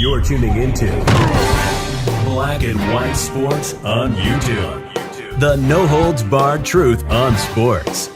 You're tuning into Black and White Sports on YouTube. The no-holds-barred truth on sports.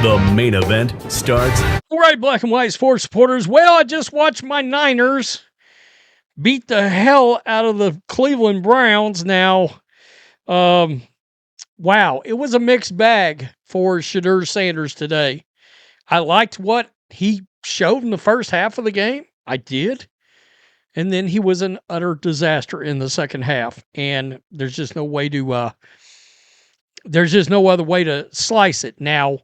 The main event starts. All right, Black and White sports supporters. Well, I just watched my Niners beat the hell out of the Cleveland Browns. Now, wow, it was a mixed bag for Shedeur Sanders today. I liked what he showed in the first half of the game. I did. And then he was an utter disaster in the second half. And there's just no way to, there's just no other way to slice it. Now,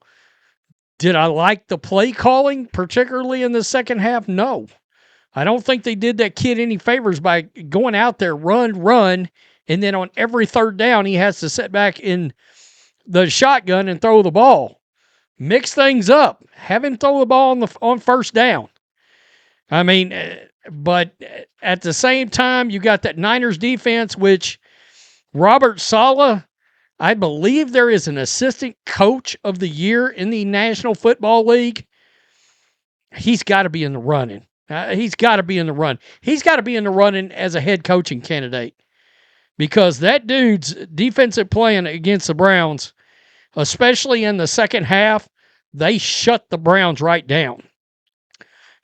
did I like the play calling, particularly in the second half? No. I don't think they did that kid any favors by going out there, run, and then on every third down, he has to sit back in the shotgun and throw the ball. Mix things up. Have him throw the ball on first down. I mean, but at the same time, you got that Niners defense, which Robert Saleh, I believe there is an assistant coach of the year in the National Football League. He's got to be in the running. He's got to be in the run. He's got to be in the running as a head coaching candidate because that dude's defensive plan against the Browns, especially in the second half, they shut the Browns right down.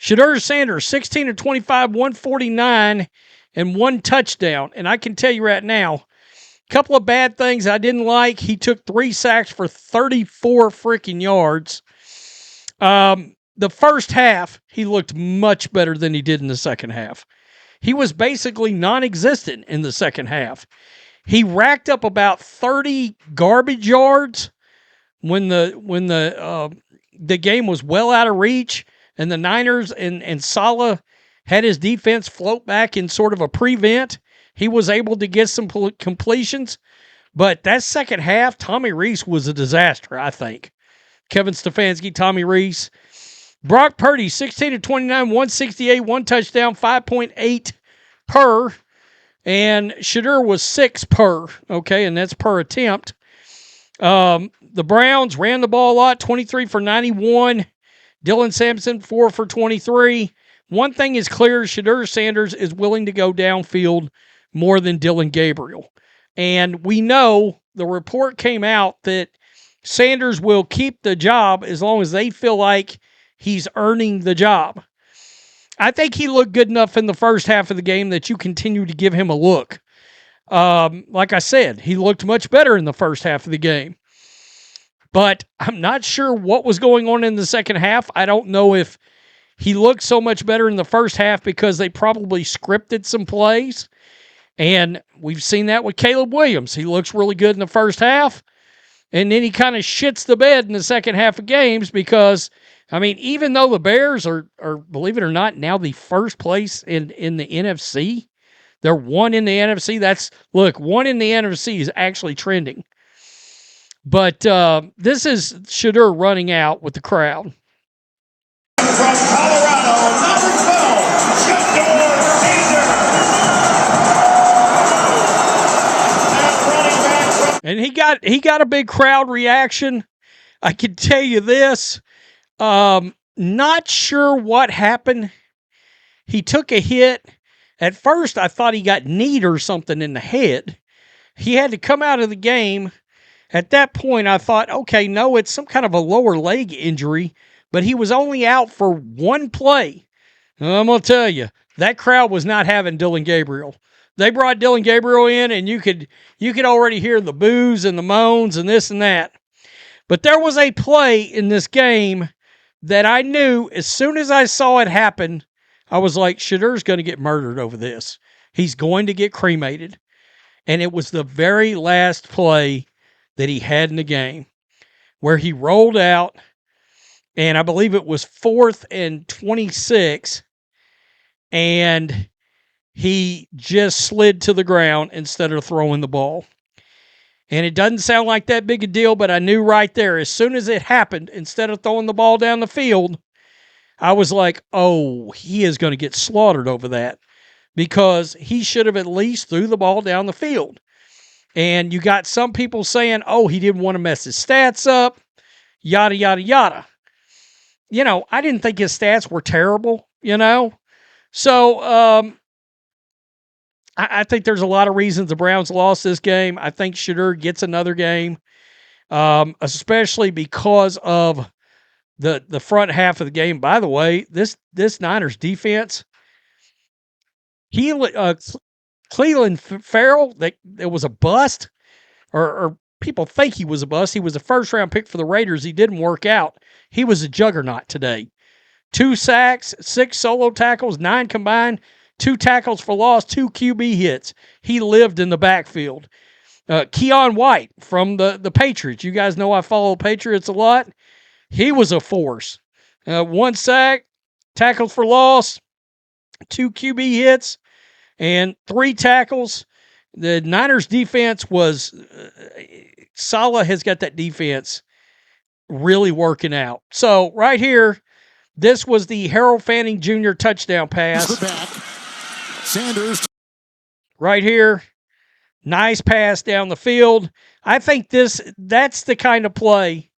Shedeur Sanders, 16 of 25, 149, and one touchdown. And I can tell you right now, a couple of bad things I didn't like. He took 3 sacks for 34 freaking yards. The first half, he looked much better than he did in the second half. He was basically non-existent in the second half. He racked up about 30 garbage yards when the game was well out of reach, and the Niners and Saleh had his defense float back in sort of a prevent. He was able to get some completions, but that second half, Tommy Rees was a disaster, I think. Kevin Stefanski, Tommy Rees. Brock Purdy, 16 of 29, 168, one touchdown, 5.8 per. And Shedeur was 6 per, okay, and that's per attempt. The Browns ran the ball a lot, 23 for 91. Dylan Sampson, 4 for 23. One thing is clear, Shedeur Sanders is willing to go downfield more than Dylan Gabriel. And we know the report came out that Sanders will keep the job as long as they feel like he's earning the job. I think he looked good enough in the first half of the game that you continue to give him a look. Like I said, he looked much better in the first half of the game. But I'm not sure what was going on in the second half. I don't know if he looked so much better in the first half because they probably scripted some plays. And we've seen that with Caleb Williams. He looks really good in the first half. And then he kind of shits the bed in the second half of games because, I mean, even though the Bears are believe it or not, now the first place in the NFC, they're 1 in the NFC. Look, 1 in the NFC is actually trending. But this is Shedeur running out with the crowd. From Colorado, number 12, SHUTDOWN Shedeur. And he got a big crowd reaction. I can tell you this. Not sure what happened. He took a hit. At first, I thought he got kneed or something in the head. He had to come out of the game. At that point, I thought, okay, no, it's some kind of a lower leg injury, but he was only out for one play. I'm going to tell you, that crowd was not having Dylan Gabriel. They brought Dylan Gabriel in, and you could already hear the boos and the moans and this and that. But there was a play in this game that I knew as soon as I saw it happen, I was like, Shedeur's going to get murdered over this. He's going to get cremated. And it was the very last play that he had in the game where he rolled out, and I believe it was 4th and 26, and he just slid to the ground instead of throwing the ball. And it doesn't sound like that big a deal, but I knew right there, as soon as it happened, instead of throwing the ball down the field, I was like, oh, he is going to get slaughtered over that because he should have at least threw the ball down the field. And you got some people saying, oh, he didn't want to mess his stats up, yada, yada, yada. You know, I didn't think his stats were terrible, you know. So I think there's a lot of reasons the Browns lost this game. I think Shedeur gets another game, especially because of the front half of the game. By the way, this Niners defense, Cleveland Farrell, that it was a bust, or people think he was a bust. He was a first-round pick for the Raiders. He didn't work out. He was a juggernaut today. 2 sacks, 6 solo tackles, 9 combined, 2 tackles for loss, 2 QB hits. He lived in the backfield. Keon White from the Patriots. You guys know I follow Patriots a lot. He was a force. 1 sack, tackles for loss, 2 QB hits, and 3 tackles. The Niners defense was Saleh has got that defense really working out. So right here, this was the Harold Fanning Jr. touchdown pass. Sanders. Right here, nice pass down the field. I think that's the kind of play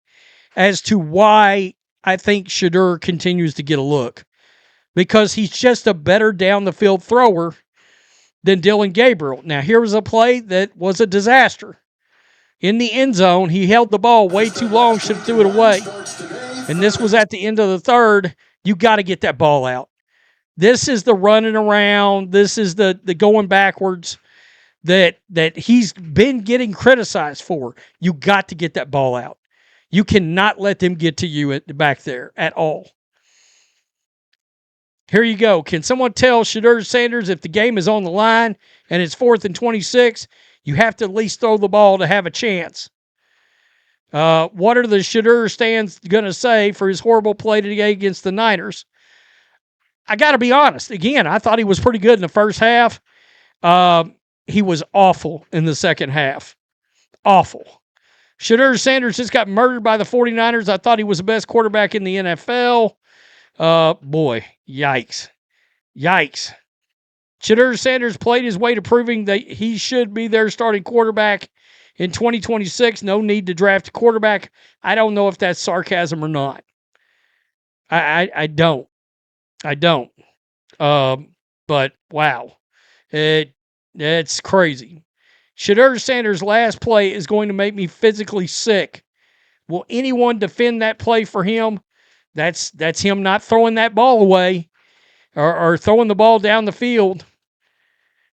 as to why I think Shedeur continues to get a look. Because he's just a better down the field thrower than Dylan Gabriel. Now, here was a play that was a disaster. In the end zone, he held the ball way too long, should have threw it away. And this was at the end of the third. You got to get that ball out. This is the running around. This is the going backwards that he's been getting criticized for. You got to get that ball out. You cannot let them get to you back there at all. Here you go. Can someone tell Shedeur Sanders if the game is on the line and it's 4th and 26, you have to at least throw the ball to have a chance? What are the Shedeur stands going to say for his horrible play today against the Niners? I got to be honest. Again, I thought he was pretty good in the first half. He was awful in the second half. Awful. Shedeur Sanders just got murdered by the 49ers. I thought he was the best quarterback in the NFL. Boy, yikes. Yikes. Shedeur Sanders played his way to proving that he should be their starting quarterback in 2026. No need to draft a quarterback. I don't know if that's sarcasm or not. I don't. I don't. But wow. It's crazy. Shedeur Sanders' last play is going to make me physically sick. Will anyone defend that play for him? That's him not throwing that ball away or throwing the ball down the field.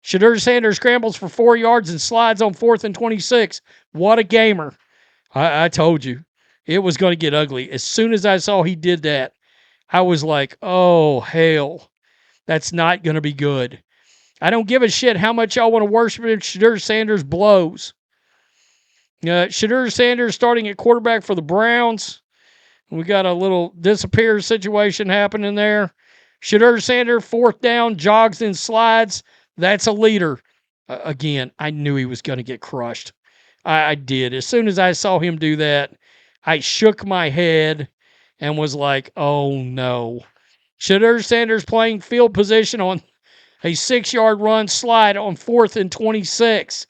Shedeur Sanders scrambles for 4 yards and slides on 4th and 26. What a gamer. I told you. It was going to get ugly. As soon as I saw he did that, I was like, oh, hell. That's not going to be good. I don't give a shit how much y'all want to worship him. Shedeur Sanders blows. Shedeur Sanders starting at quarterback for the Browns. We got a little disappear situation happening there. Shedeur Sanders, 4th down, jogs and slides. That's a leader. Again, I knew he was going to get crushed. I did. As soon as I saw him do that, I shook my head and was like, oh no. Shedeur Sanders playing field position on a 6-yard run slide on 4th and 26.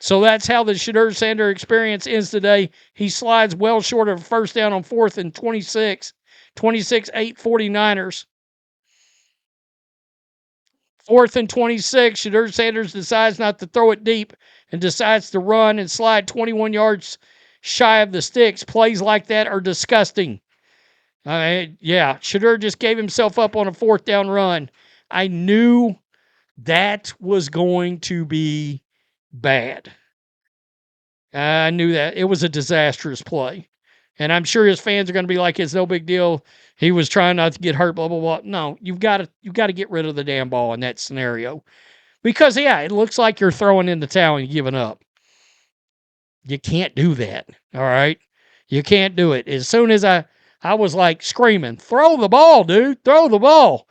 So that's how the Shedeur Sanders experience ends today. He slides well short of a first down on 4th and 26. 26-8 49ers. 4th and 26. Shedeur Sanders decides not to throw it deep and decides to run and slide 21 yards shy of the sticks. Plays like that are disgusting. Shedeur just gave himself up on a 4th down run. I knew that was going to be bad. I knew that. It was a disastrous play. And I'm sure his fans are going to be like, it's no big deal. He was trying not to get hurt, blah, blah, blah. No, you've got to get rid of the damn ball in that scenario. Because, it looks like you're throwing in the towel and giving up. You can't do that, all right? You can't do it. As soon as I was like screaming, throw the ball, dude, throw the ball.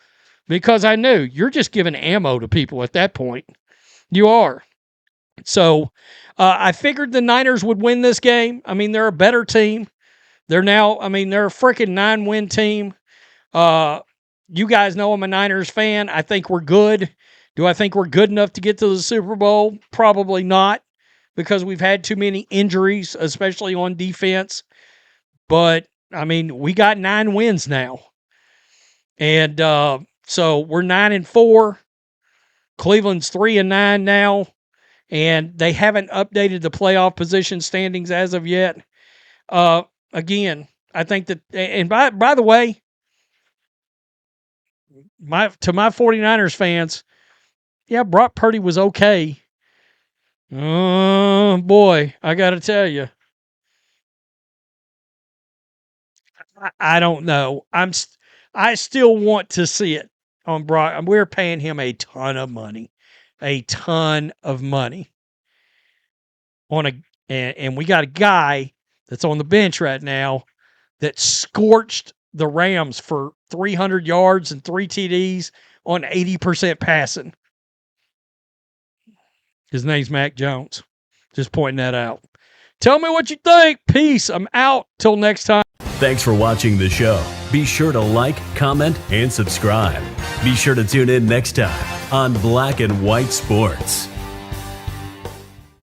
Because I knew you're just giving ammo to people at that point. You are. So I figured the Niners would win this game. I mean, they're a better team. They're a freaking 9-win team. You guys know I'm a Niners fan. I think we're good. Do I think we're good enough to get to the Super Bowl? Probably not, because we've had too many injuries, especially on defense. But, we got 9 wins now. And so we're 9-4. Cleveland's 3-9 now, and they haven't updated the playoff position standings as of yet. Again, I think that, and by the way, my 49ers fans, yeah, Brock Purdy was okay. Oh boy, I got to tell you, I don't know. I still want to see it on Brock. We're paying him a ton of money on and we got a guy that's on the bench right now that scorched the Rams for 300 yards and 3 TDs on 80% passing. His name's Mac Jones. Just pointing that out. Tell me what you think. Peace. I'm out. Till next time. Thanks for watching the show. Be sure to like, comment, and subscribe. Be sure to tune in next time on Black and White Sports.